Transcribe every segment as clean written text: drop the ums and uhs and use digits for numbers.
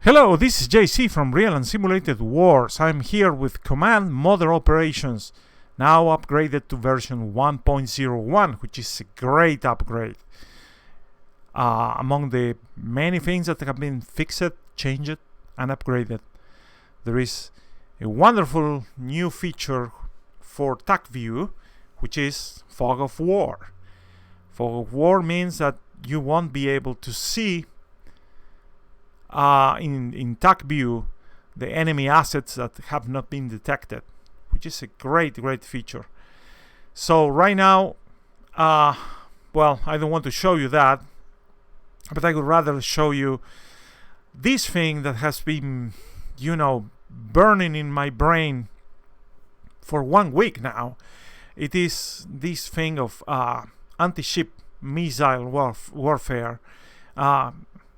Hello, this is JC from Real and Simulated Wars. I'm here with Command Model Operations, now upgraded to version 1.01, which is a great upgrade. Among the many things that have been fixed, changed, and upgraded, there is a wonderful new feature for TAC view, which is Fog of War. Fog of War means that you won't be able to see in TAC view the enemy assets that have not been detected, which is a great feature. So right now, well, I don't want to show you that, but I would rather show you this thing that has been, burning in my brain for 1 week now. It is this thing of anti-ship missile warfare,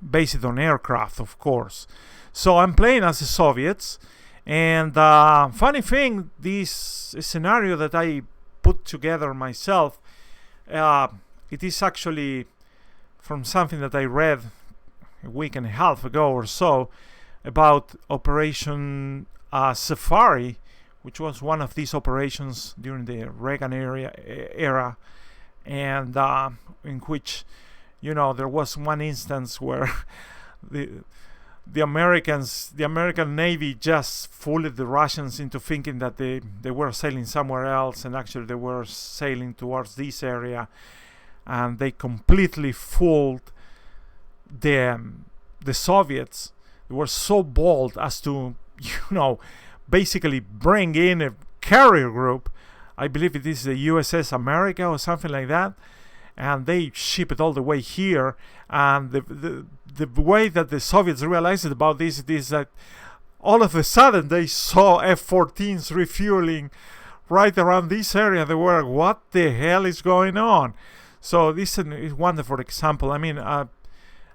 based on aircraft, of course. So I'm playing as the Soviets, and funny thing, this scenario that I put together myself, it is actually from something that I read a week and a half ago or so about Operation Safari, which was one of these operations during the Reagan era, and in which there was one instance where the American Navy just fooled the Russians into thinking that they were sailing somewhere else, and actually they were sailing towards this area, and they completely fooled the Soviets. They were so bold as to basically bring in a carrier group. I believe it is the USS America or something like that, and they ship it all the way here. And the way that the Soviets realized about this is that all of a sudden they saw F-14s refueling right around this area. They were like, what the hell is going on? So this is a wonderful example. I mean, I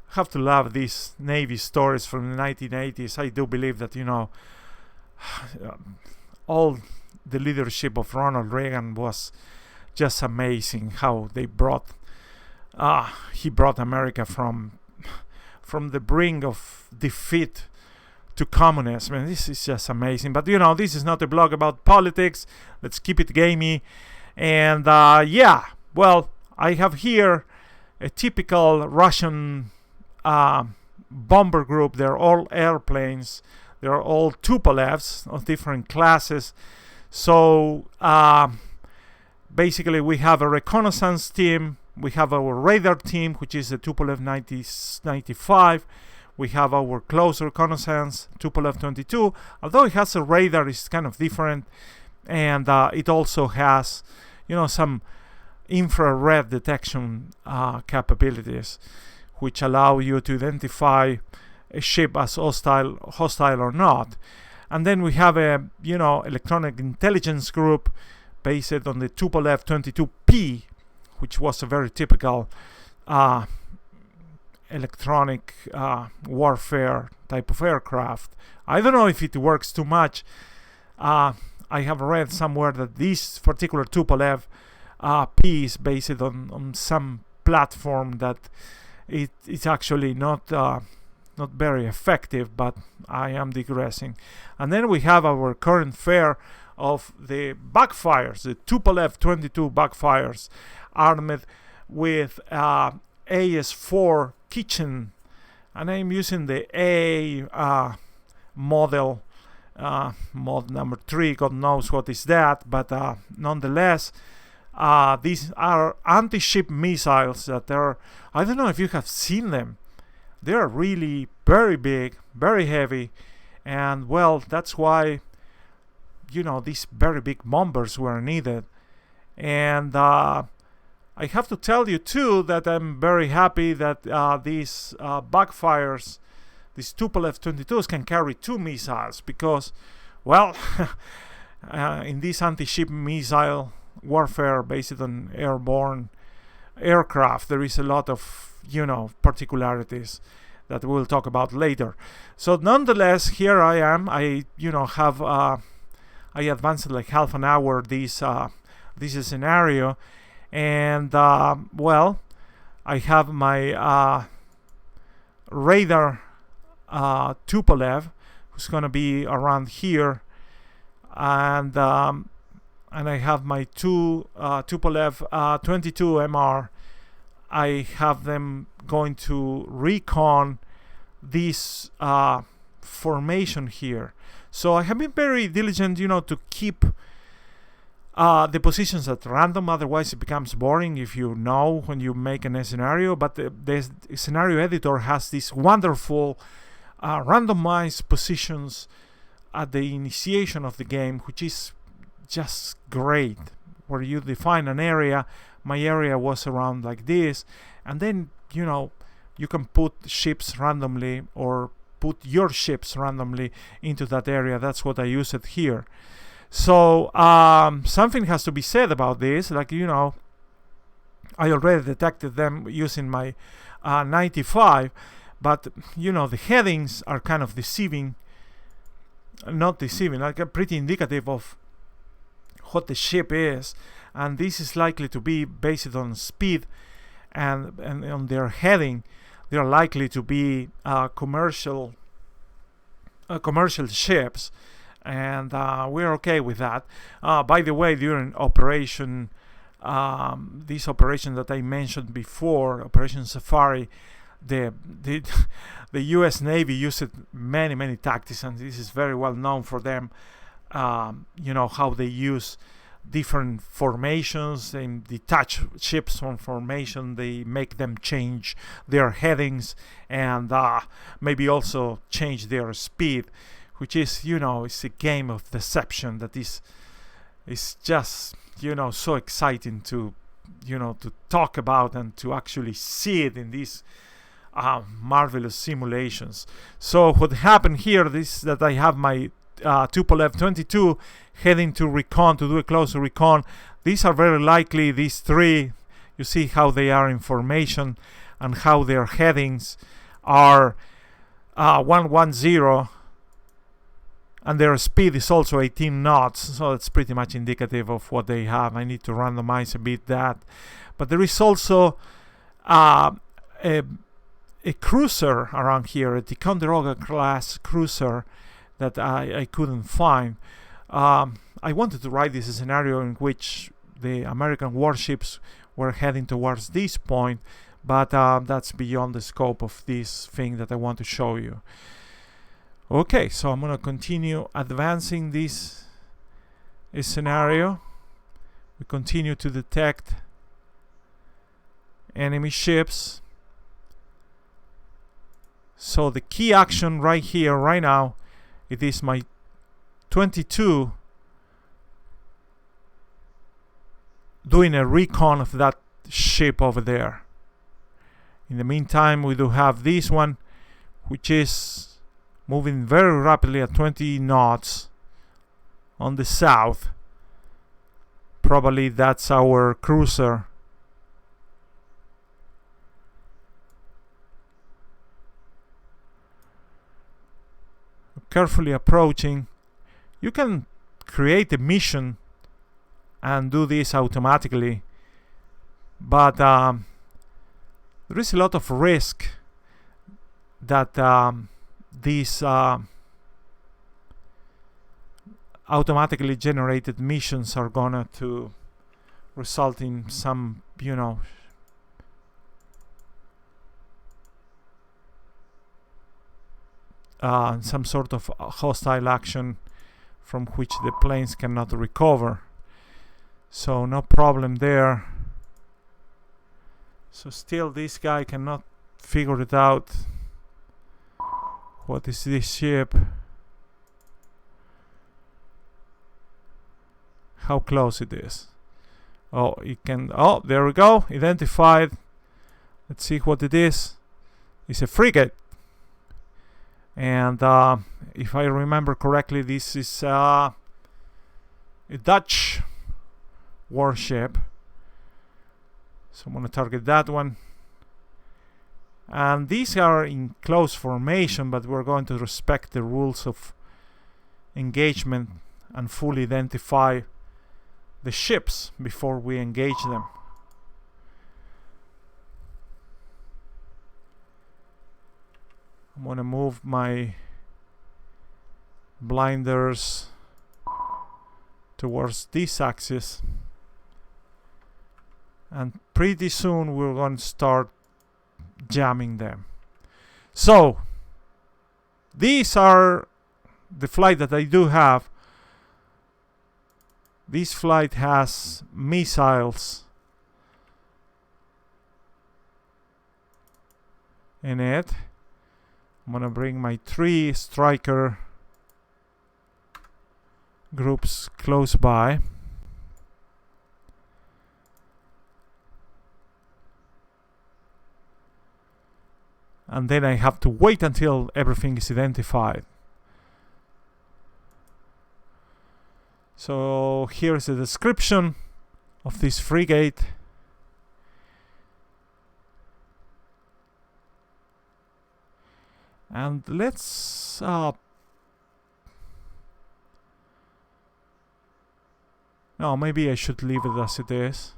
have to love these Navy stories from the 1980s. I do believe that, all the leadership of Ronald Reagan was just amazing. How they he brought America from the brink of defeat to communism. And this is just amazing. But this is not a blog about politics. Let's keep it gamey. And well, I have here a typical Russian bomber group. They're all airplanes. They're all Tupolevs of different classes. So basically, we have a reconnaissance team. We have our radar team, which is the Tupolev 95. We have our close reconnaissance, Tupolev 22. Although it has a radar, it's kind of different. And it also has, some infrared detection capabilities, which allow you to identify a ship as hostile or not. And then we have a, electronic intelligence group based on the Tupolev 22P, which was a very typical electronic warfare type of aircraft. I don't know if it works too much. I have read somewhere that this particular Tupolev P is based on some platform that it's actually not very effective, but I am digressing. And then we have our current fare of the backfires, the Tupolev 22 backfires, armed with AS4 kitchen, and I'm using the A model, mod number 3. God knows what is that, but nonetheless, these are anti-ship missiles that are, I don't know if you have seen them. They're really very big, very heavy, and well, that's why these very big bombers were needed. And I have to tell you too that I'm very happy that these backfires, these Tupolev 22s, can carry 2 missiles, because, well, in this anti-ship missile warfare based on airborne aircraft, there is a lot of particularities that we'll talk about later. So nonetheless, here I am. I have I advanced like half an hour this scenario, and well, I have my radar Tupolev, who's going to be around here, and I have my two Tupolev 22 MR. I have them going to recon this formation here. So I have been very diligent, to keep the positions at random. Otherwise, it becomes boring if you know when you make a scenario. But the scenario editor has these wonderful randomized positions at the initiation of the game, which is just great, where you define an area. My area was around like this, and then you can put ships randomly or put your ships randomly into that area. That's what I use it here. So something has to be said about this. Like, I already detected them using my 95, but the headings are kind of deceiving. Not deceiving, like pretty indicative of what the ship is, and this is likely to be based on speed and on their heading. They are likely to be commercial ships, and we're okay with that. By the way, during operation, this operation that I mentioned before, Operation Safari, the U.S. Navy used many tactics, and this is very well known for them. How they use different formations and detach ships from formation. They make them change their headings and maybe also change their speed, which is, it's a game of deception that is just, so exciting to talk about and to actually see it in these marvelous simulations. So what happened here is that I have my Tupolev 22 heading to recon, to do a closer recon. These are very likely these three. You see how they are in formation and how their headings are 110, and their speed is also 18 knots, so it's pretty much indicative of what they have. I need to randomize a bit that. But there is also a cruiser around here, a Ticonderoga class cruiser that I couldn't find. I wanted to write this scenario in which the American warships were heading towards this point, but that's beyond the scope of this thing that I want to show you. Okay, so I'm going to continue advancing this scenario. We continue to detect enemy ships. So the key action right here, right now, it is my 22 doing a recon of that ship over there. In the meantime, we do have this one, which is moving very rapidly at 20 knots on the south. Probably that's our cruiser. Carefully approaching. You can create a mission and do this automatically, but there is a lot of risk that these automatically generated missions are gonna to result in some, some sort of hostile action from which the planes cannot recover. So no problem there. So still this guy cannot figure it out. What is this ship? How close it is. Oh, it can. Oh, there we go. Identified. Let's see what it is. It's a frigate. And if I remember correctly, this is a Dutch warship. So I'm going to target that one. And these are in close formation, but we're going to respect the rules of engagement and fully identify the ships before we engage them. I'm gonna move my blinders towards this axis, and pretty soon we're going to start jamming them. So these are the flight that I do have. This flight has missiles in it. I'm gonna bring my 3 striker groups close by. And then I have to wait until everything is identified. So here's the description of this frigate. And let's no, maybe I should leave it as it is.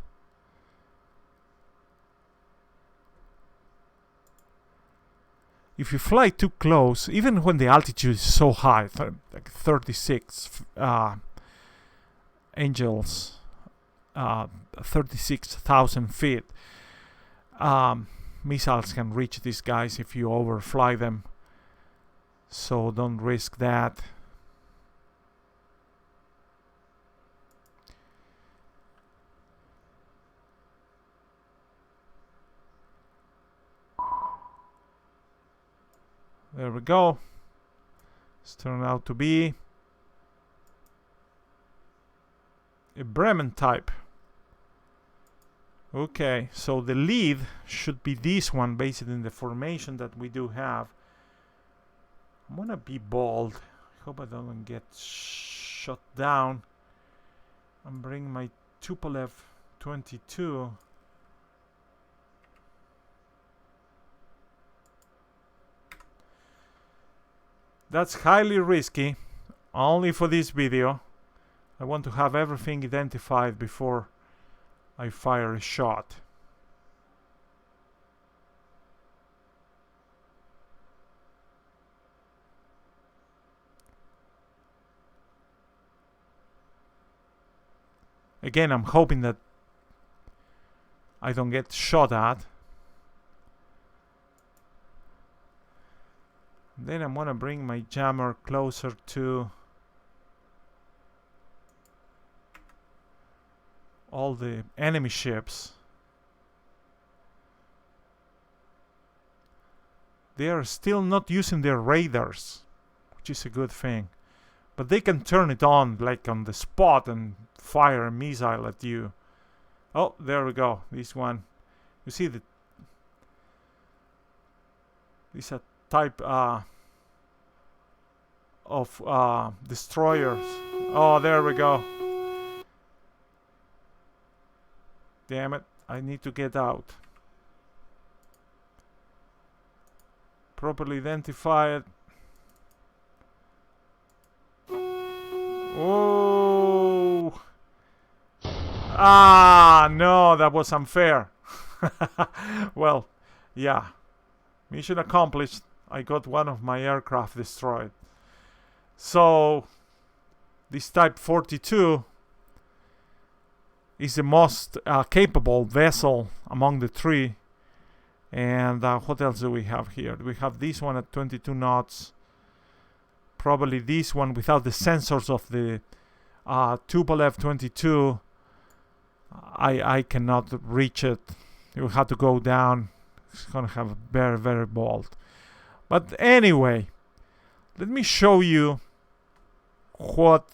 If you fly too close, even when the altitude is so high, like 36 angels, 36,000 feet, missiles can reach these guys if you overfly them. So don't risk that. There we go. It's turned out to be a Bremen type. Okay, so the lead should be this one based in the formation that we do have. I'm gonna be bold. I hope I don't get shot down. I'm bringing my Tupolev 22. That's highly risky, only for this video. I want to have everything identified before I fire a shot. Again, I'm hoping that I don't get shot at. Then I'm gonna bring my jammer closer to all the enemy ships. They are still not using their radars, which is a good thing. But they can turn it on like on the spot and fire a missile at you. Oh, there we go. This one. You see the these are type of destroyers. Oh, there we go. Damn it, I need to get out. Properly identify it. Oh! Ah, no, that was unfair. Well, yeah. Mission accomplished. I got one of my aircraft destroyed. So, this Type 42 is the most capable vessel among the 3. And what else do we have here? We have this one at 22 knots. Probably this one without the sensors of the Tupolev 22. I cannot reach it. It will have to go down. It's gonna have very, very bold. But anyway, let me show you what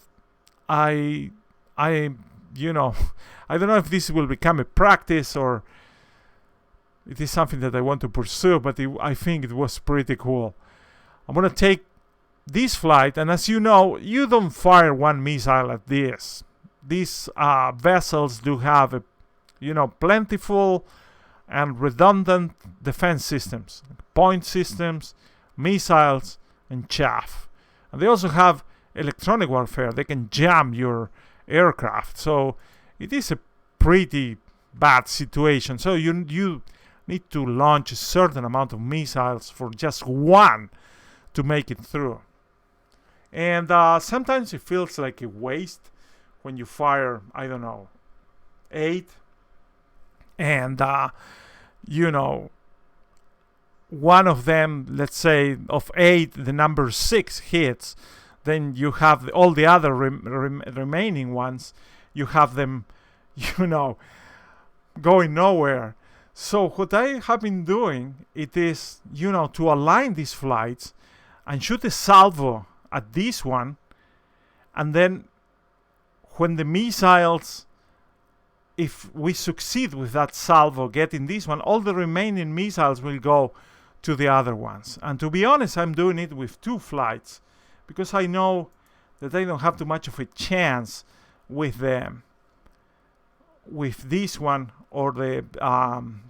I you know, I don't know if this will become a practice or it is something that I want to pursue, but I think it was pretty cool. I'm gonna take this flight, and as you know, you don't fire one missile at this. These vessels do have a, plentiful and redundant defense systems, point systems, missiles, and chaff. And they also have electronic warfare. They can jam your aircraft. So it is a pretty bad situation. So you need to launch a certain amount of missiles for just one to make it through. And sometimes it feels like a waste when you fire, I don't know, 8, and one of them, let's say of 8, the number 6 hits, then you have all the other remaining ones, you have them, going nowhere. So what I have been doing, it is, to align these flights and shoot a salvo at this one, and then when the missiles, if we succeed with that salvo getting this one, all the remaining missiles will go to the other ones. And to be honest, I'm doing it with 2 flights because I know that I don't have too much of a chance with them, with this one or the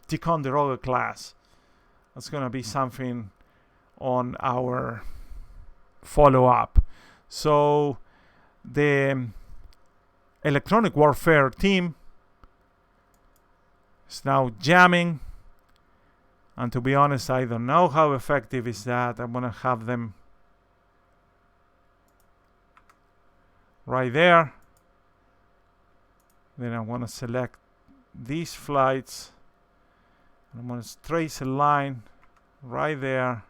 Ticonderoga class. That's going to be something on our follow-up. So the electronic warfare team is now jamming, and to be honest, I don't know how effective is that. I'm gonna have them right there. Then I want to select these flights. I'm going to trace a line right there.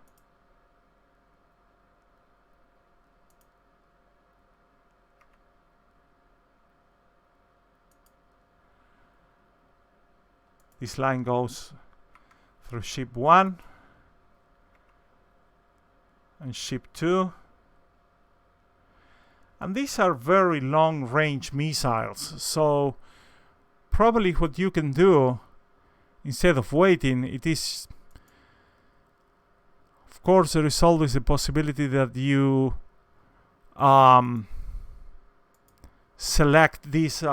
This line goes through ship 1 and ship 2. And these are very long range missiles, so probably what you can do instead of waiting, it is, of course, there is always a possibility that you select these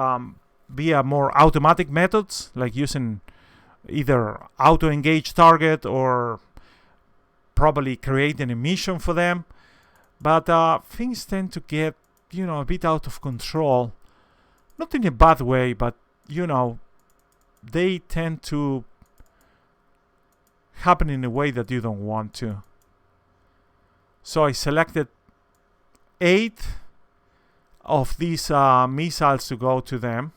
via more automatic methods, like using either auto engage target or probably creating a mission for them. But things tend to get a bit out of control, not in a bad way, but they tend to happen in a way that you don't want to. So I selected 8 of these missiles to go to them,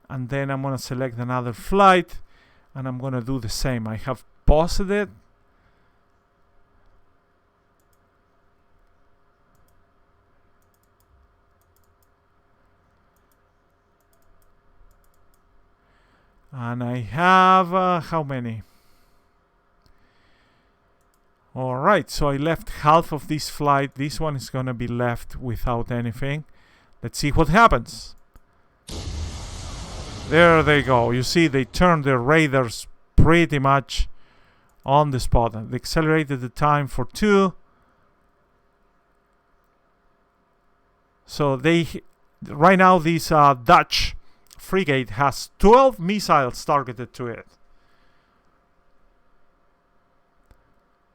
and then I'm going to select another flight and I'm going to do the same. I have paused it. And I have, how many? Alright, so I left half of this flight. This one is going to be left without anything. Let's see what happens. There they go. You see, they turned their radars pretty much on the spot. They accelerated the time for 2. So right now this Dutch frigate has 12 missiles targeted to it.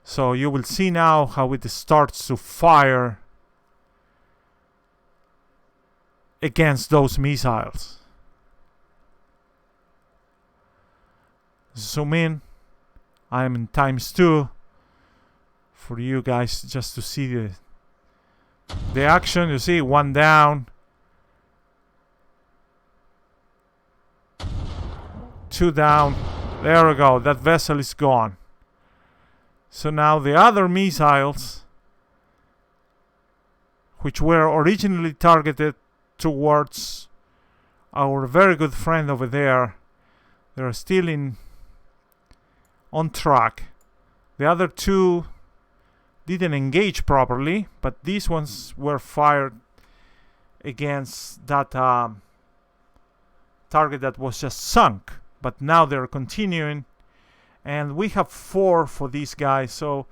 So you will see now how it starts to fire against those missiles. Zoom in. I am in ×2 for you guys just to see the action. You see, 1 down, 2 down. There we go. That vessel is gone. So now the other missiles, which were originally targeted towards our very good friend over there, they're still on track. The other 2 didn't engage properly, but these ones were fired against that target that was just sunk. But now they're continuing, and we have 4 for these guys. So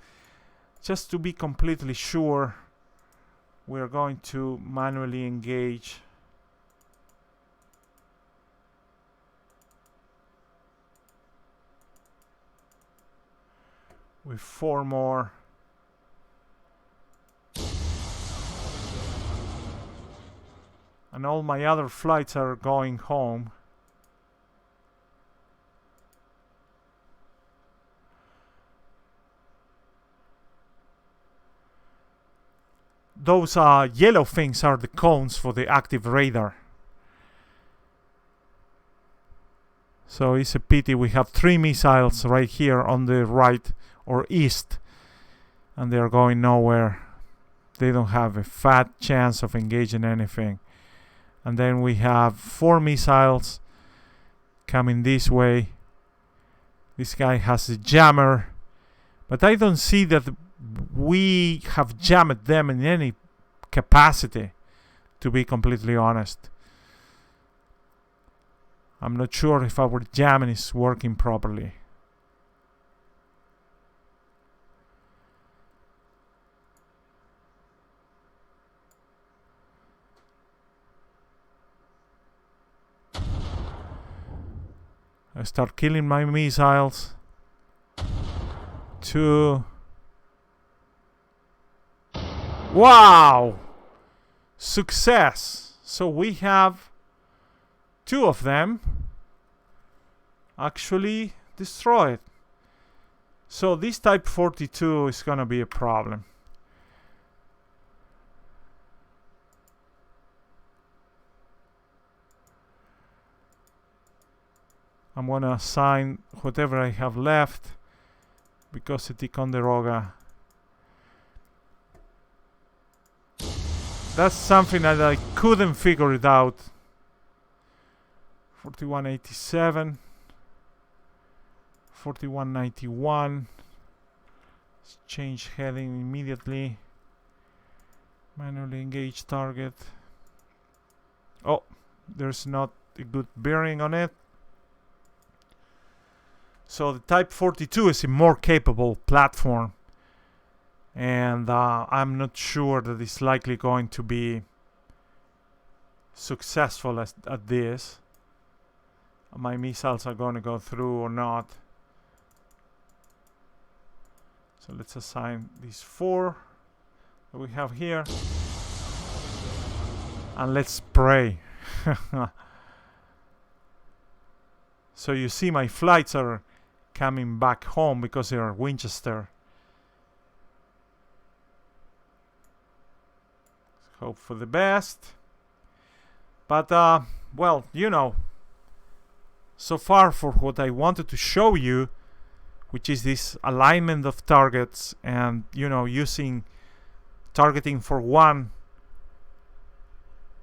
just to be completely sure, we're going to manually engage. With 4 more. And all my other flights are going home. those yellow things are the cones for the active radar. So it's a pity we have 3 missiles right here on the right or east, and they're going nowhere. They don't have a fat chance of engaging anything. And then we have 4 missiles coming this way. This guy has a jammer, but I don't see that we have jammed them in any capacity, to be completely honest. I'm not sure if our jamming is working properly. I start killing my missiles. 2. Wow! Success! So we have 2 of them actually destroyed. So this Type 42 is gonna be a problem. I'm gonna assign whatever I have left because the Ticonderoga. That's something that I couldn't figure it out. 4187, 4191. Let's change heading immediately. Manually engage target. Oh, there's not a good bearing on it. So the Type 42 is a more capable platform, and I'm not sure that it's likely going to be successful at this. My missiles are going to go through or not. So let's assign these 4 that we have here, and let's pray. So you see my flights are coming back home because they are Winchester. Hope for the best. But well, you know, so far for what I wanted to show you, which is this alignment of targets and, you know, using targeting for 1,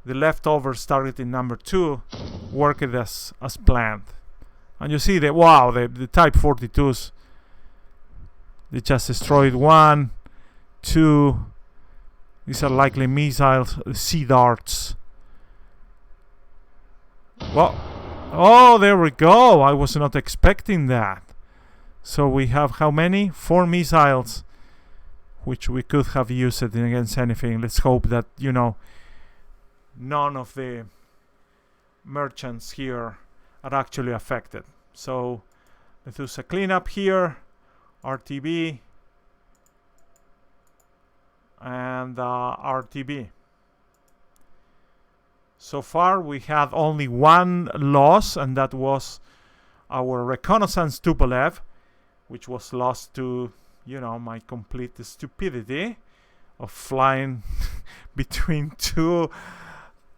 the leftovers targeting number 2, worked as planned. And you see that, wow, the Type 42s, they just destroyed 1, 2. These are likely missiles, sea darts. Well, oh, there we go. I was not expecting that. So we have how many? 4 missiles, which we could have used it against anything. Let's hope that, you know, none of the merchants here are actually affected. So let's do a cleanup here. RTB and RTB. So far we had only 1 loss, and that was our reconnaissance Tupolev, which was lost to, you know, my complete stupidity of flying between 2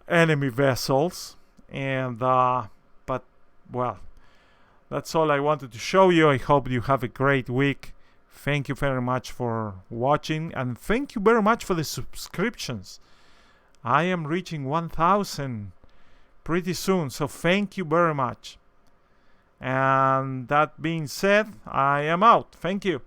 enemy vessels. And but well, that's all I wanted to show you. I hope you have a great week. Thank you very much for watching, and thank you very much for the subscriptions. I am reaching 1,000 pretty soon, so thank you very much. And that being said, I am out. Thank you.